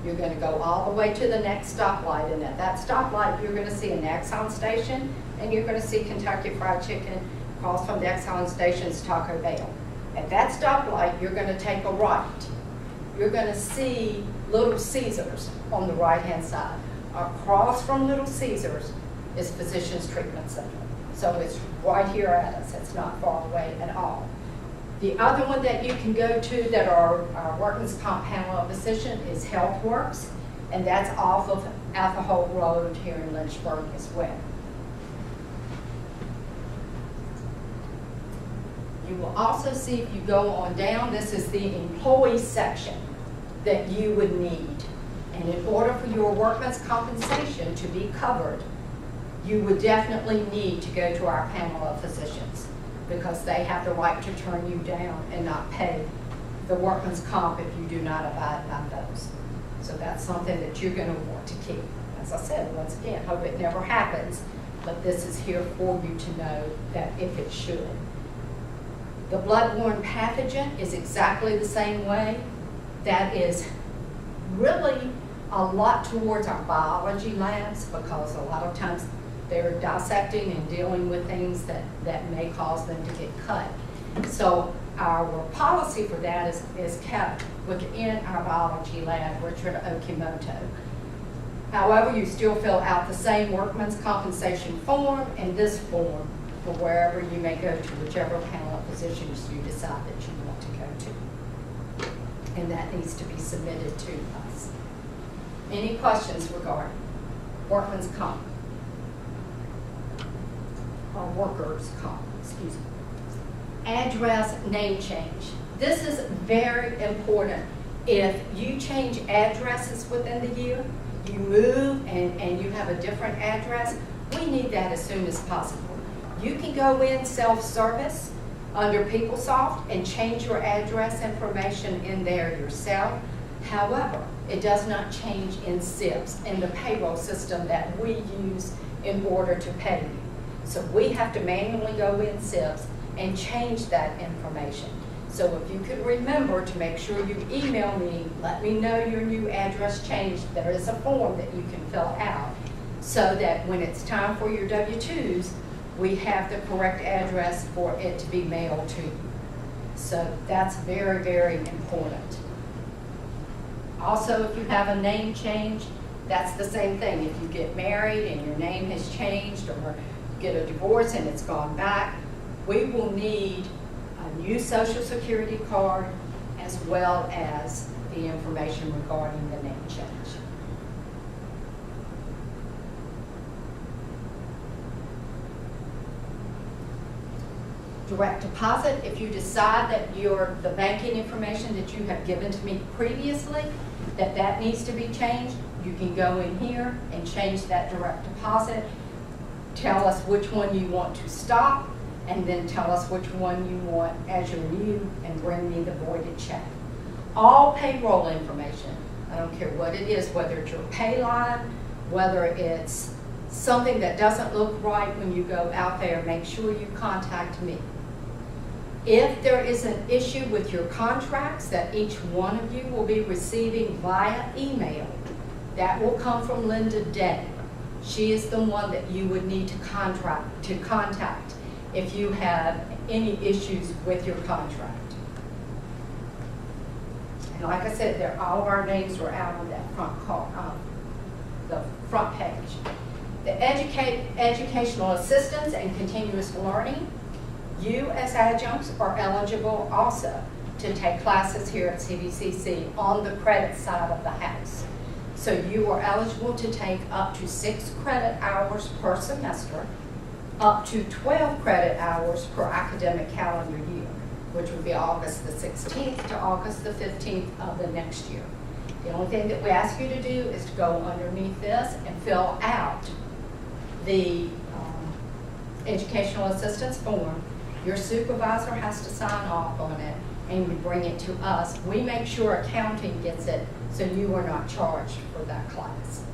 G: You're going to go all the way to the next stoplight, and at that stoplight, you're going to see an Exxon station, and you're going to see Kentucky Fried Chicken. Across from the Exxon station's Taco Bell. At that stoplight, you're going to take a right. you're gonna see Little Caesars on the right-hand side. Across from Little Caesars is Physicians Treatment Center. So it's right here at us, it's not far away at all. The other one that you can go to that our workman's comp panel of physician is HealthWorks, and that's off of Alpha Road here in Lynchburg as well. You will also see if you go on down, this is the employee section that you would need. And in order for your workman's compensation to be covered, you would definitely need to go to our panel of physicians because they have the right to turn you down and not pay the workman's comp if you do not abide by those. So that's something that you're going to want to keep. As I said, once again, hope it never happens, but this is here for you to know that if it should. The bloodborne pathogen is exactly the same way. That is really a lot towards our biology labs because a lot of times they're dissecting and dealing with things that may cause them to get cut. So our policy for that is kept within our biology lab, Richard Okimoto. However, you still fill out the same workman's compensation form and this form for wherever you may go to, whichever panel of physicians you decide that you want to go to. And that needs to be submitted to us. Any questions regarding workman's comp? Or workers' comp, excuse me. Address name change. This is very important. If you change addresses within the year, you move and you have a different address, we need that as soon as possible. You can go in self-service under PeopleSoft and change your address information in there yourself. However, it does not change in SIPs, in the payroll system that we use in order to pay you. So we have to manually go in SIPs and change that information. So if you could remember to make sure you email me, let me know your new address change. There is a form that you can fill out so that when it's time for your W-2s, we have the correct address for it to be mailed to you. So that's very, very important. Also, if you have a name change, that's the same thing. If you get married and your name has changed or get a divorce and it's gone back, we will need a new Social Security card as well as the information regarding the name change. Direct deposit, if you decide that the banking information that you have given to me previously, that needs to be changed, you can go in here and change that direct deposit. Tell us which one you want to stop, and then tell us which one you want as your new, and bring me the voided check. All payroll information, I don't care what it is, whether it's your pay line, whether it's something that doesn't look right when you go out there, make sure you contact me. If there is an issue with your contracts that each one of you will be receiving via email, that will come from Linda Day. She is the one that you would need to contact if you have any issues with your contract. And like I said, all of our names were out on that the front page. The educational assistance and continuous learning, you as adjuncts are eligible also to take classes here at Cvcc on the credit side of the house. So you are eligible to take up to 6 credit hours per semester, up to 12 credit hours per academic calendar year, which would be August the 16th to August the 15th of the next year. The only thing that we ask you to do is to go underneath this and fill out the educational assistance form. Your supervisor has to sign off on it, and you bring it to us. We make sure accounting gets it, so you are not charged for that class.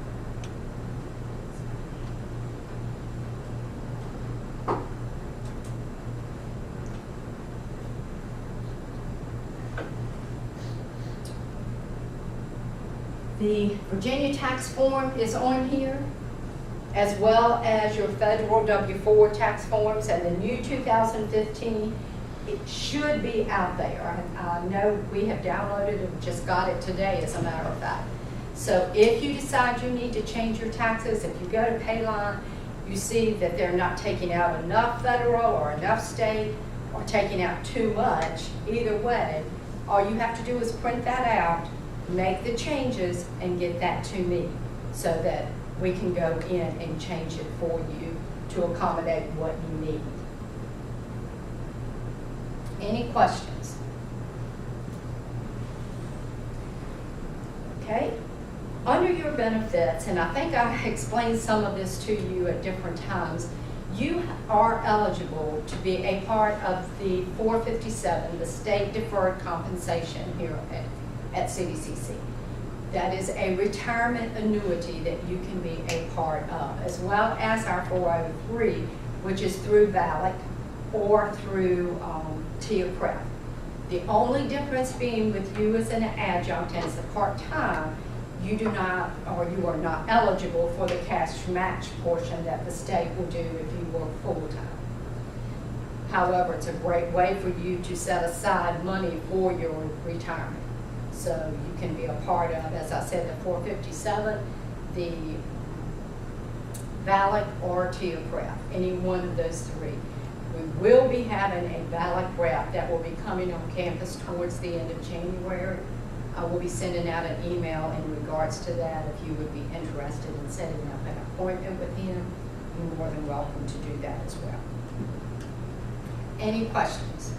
G: The Virginia tax form is on here, as well as your federal W-4 tax forms and the new 2015 it should be out there. I know we have downloaded it, just got it today, as a matter of fact. So if you decide you need to change your taxes, if you go to Payline, you see that they're not taking out enough federal or enough state, or taking out too much, either way, all you have to do is print that out, make the changes, and get that to me so that we can go in and change it for you to accommodate what you need. Any questions? Okay. Under your benefits, and I think I explained some of this to you at different times, you are eligible to be a part of the 457, the state deferred compensation here at Cvcc. That is a retirement annuity that you can be a part of, as well as our 403, which is through VALIC or through TIA-CREF. The only difference being with you as an adjunct and as a part-time, you do not, or you are not eligible for the cash match portion that the state will do if you work full-time. However, it's a great way for you to set aside money for your retirement. So you can be a part of, as I said, the 457, the VALIC or TIA-CREF, any one of those three. We will be having a VALIC rep that will be coming on campus towards the end of January. I will be sending out an email in regards to that. If you would be interested in setting up an appointment with him, you're more than welcome to do that as well. Any questions?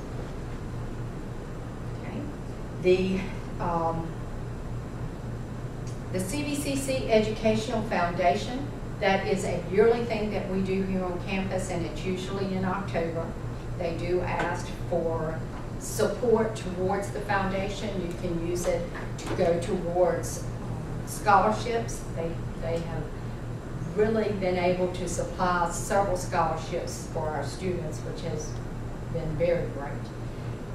G: Okay. The Cvcc Educational Foundation, that is a yearly thing that we do here on campus, and it's usually in October. They do ask for support towards the foundation. You can use it to go towards scholarships. They have really been able to supply several scholarships for our students, which has been very great.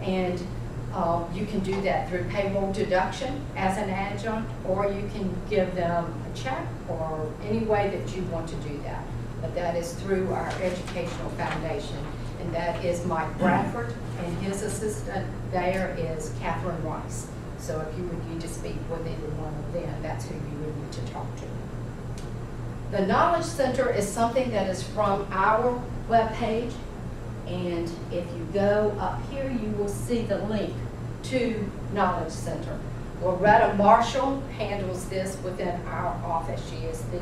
G: And you can do that through payroll deduction as an adjunct, or you can give them a check, or any way that you want to do that. But that is through our educational foundation. And that is Mike Bradford, and his assistant there is Katharine Weiss. So if you would need to speak with either one of them, that's who you would need to talk to. The Knowledge Center is something that is from our webpage, and if you go up here, you will see the link to Knowledge Center. Loretta Marshall handles this within our office. She is the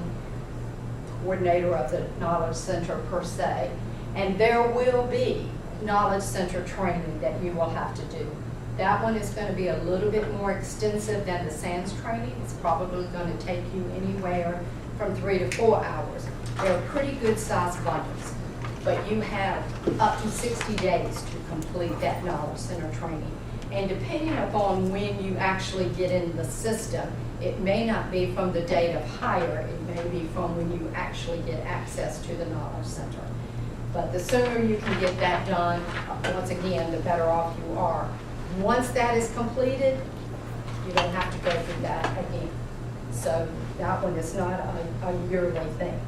G: coordinator of the Knowledge Center per se. And there will be Knowledge Center training that you will have to do. That one is going to be a little bit more extensive than the SANS training. It's probably going to take you anywhere from 3 to 4 hours. They're pretty good sized bundles, but you have up to 60 days to complete that Knowledge Center training. And depending upon when you actually get in the system, it may not be from the date of hire, it may be from when you actually get access to the Knowledge Center. But the sooner you can get that done, once again, the better off you are. Once that is completed, you don't have to go through that again. So that one is not a yearly thing.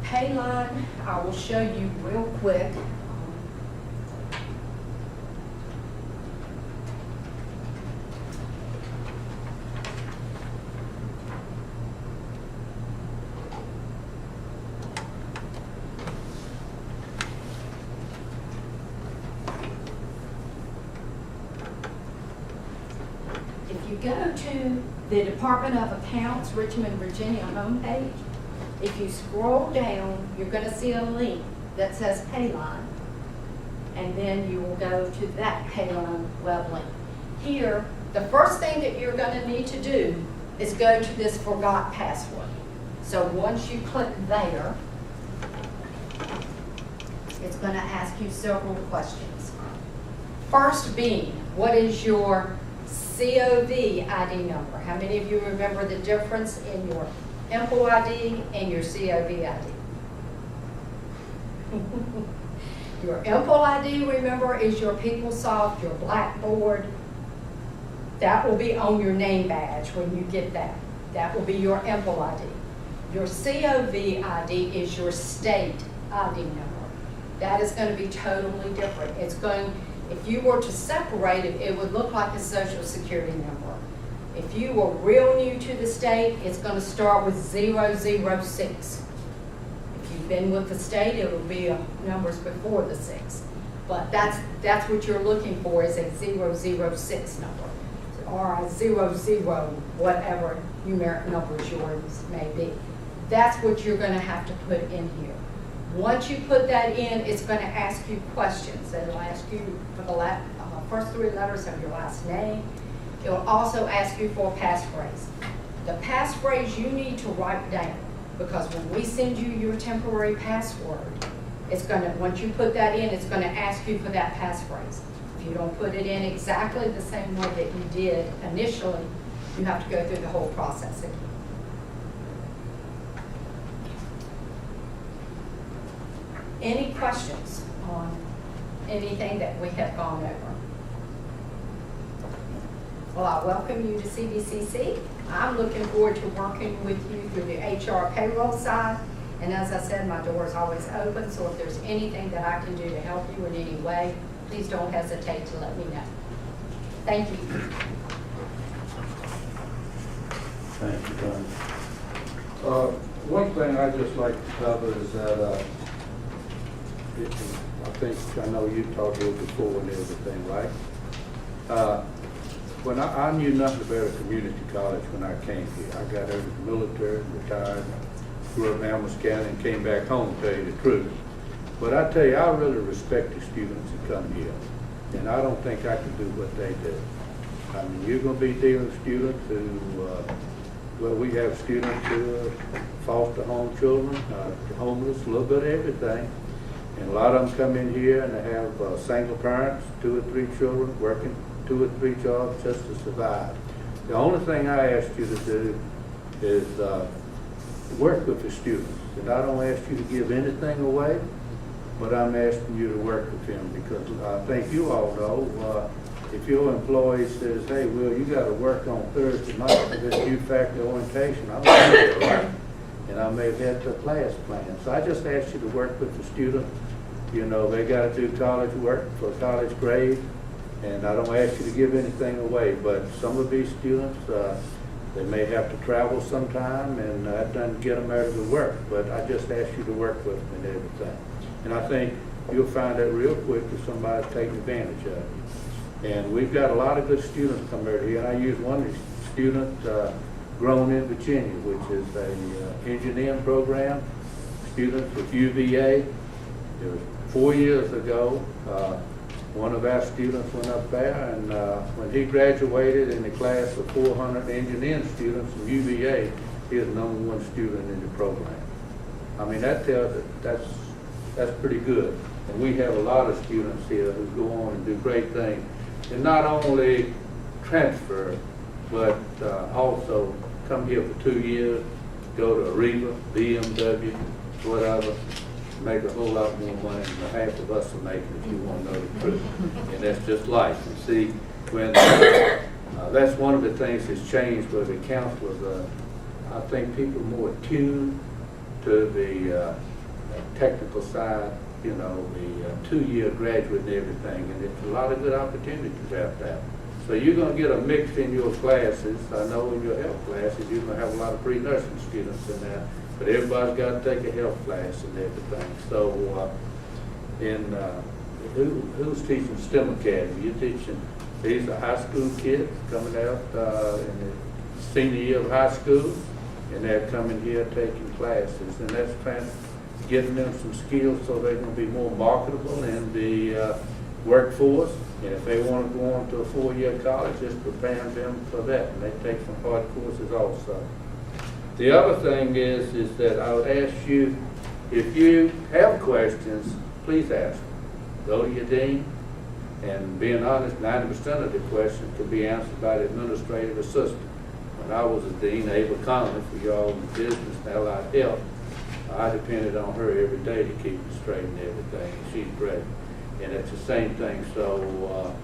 G: Payline, I will show you real quick. If you go to the Department of Accounts, Richmond, Virginia homepage, if you scroll down, you're going to see a link that says Payline, and then you will go to that Payline web link. Here, the first thing that you're going to need to do is go to this forgot password. So once you click there, it's going to ask you several questions. First being, what is your COV ID number? How many of you remember the difference in your EMPL ID and your COV ID? Your EMPL ID, remember, is your PeopleSoft, your Blackboard. That will be on your name badge when you get that. That will be your EMPL ID. Your COV ID is your state ID number. That is going to be totally different. It's going, if you were to separate it, it would look like a social security number. If you were real new to the state, it's going to start with 006. If you've been with the state, it will be numbers before the 6. But that's what you're looking for, is a 006 number, or a 00, whatever numeric numbers yours may be. That's what you're going to have to put in here. Once you put that in, it's going to ask you questions. It'll ask you for the first 3 letters of your last name. It'll also ask you for a passphrase. The passphrase you need to write down, because when we send you your temporary password, it's going to, once you put that in, it's going to ask you for that passphrase. If you don't put it in exactly the same way that you did initially, you have to go through the whole process again. Any questions on anything that we have gone over? Well, I welcome you to Cvcc. I'm looking forward to working with you through the HR payroll side. And as I said, my door is always open, so if there's anything that I can do to help you in any way, please don't hesitate to let me know. Thank you.
I: Thank you, Connie. One thing I'd just like to cover is that I know you talked a little before and everything, right? When I knew nothing about a community college when I came here. I got out of the military, retired, grew up in Amherst County, and came back home, to tell you the truth. But I tell you, I really respect the students that come here, and I don't think I can do what they do. I mean, you're going to be dealing with students who, well, we have students who are foster home children, homeless, a little bit of everything. And a lot of them come in here and they have single parents, 2 or 3 children, working 2 or 3 jobs just to survive. The only thing I ask you to do is work with the students. And I don't ask you to give anything away, but I'm asking you to work with them, because I think you all know, if your employee says, hey, Will, you got to work on Thursday night for this new faculty orientation, I'm going to do it right. And I may have had the class plan. So I just ask you to work with the student. You know, they got to do college work for college grade, and I don't ask you to give anything away, but some of these students, they may have to travel sometime, and that doesn't get them out of the work, but I just ask you to work with them and everything. And I think you'll find that real quick if somebody's taking advantage of it. And we've got a lot of good students come out here, and I use one student grown in Virginia, which is a engineering program, students with UVA. It was 4 years ago, one of our students went up there, and when he graduated in the class of 400 engineering students from UVA, he is the #1 student in the program. I mean, that tells it, that's pretty good. And we have a lot of students here who go on and do great things. And not only transfer, but also come here for 2 years, go to Arriva, BMW, whatever, make a whole lot more money than half of us are making, if you want to know the truth. And that's just life. And see, when that's one of the things that's changed where the counselors, I think people are more attuned to the technical side, you know, the 2-year graduate and everything, and it's a lot of good opportunities out there. So you're going to get a mix in your classes. I know in your health classes you're going to have a lot of pre-nursing students in there, but everybody's got to take a health class and everything. So who's teaching STEM Academy? You're teaching, these are high school kids coming out in the senior year of high school, and they're coming here taking classes, and that's getting them some skills so they're going to be more marketable in the workforce. And if they want to go on to a 4-year college, just preparing them for that, and they take some hard courses also. The other thing is that I would ask you, if you have questions, please ask them. Go to your dean, and being honest, 90% of the questions could be answered by the administrative assistant. When I was a dean, Ava Conley, for y'all in the business and allied health, I depended on her every day to keep me straight and everything. She's great. And it's the same thing. So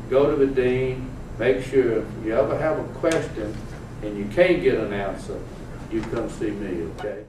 I: go to the dean, make sure if you ever have a question and you can't get an answer, you come see me, okay?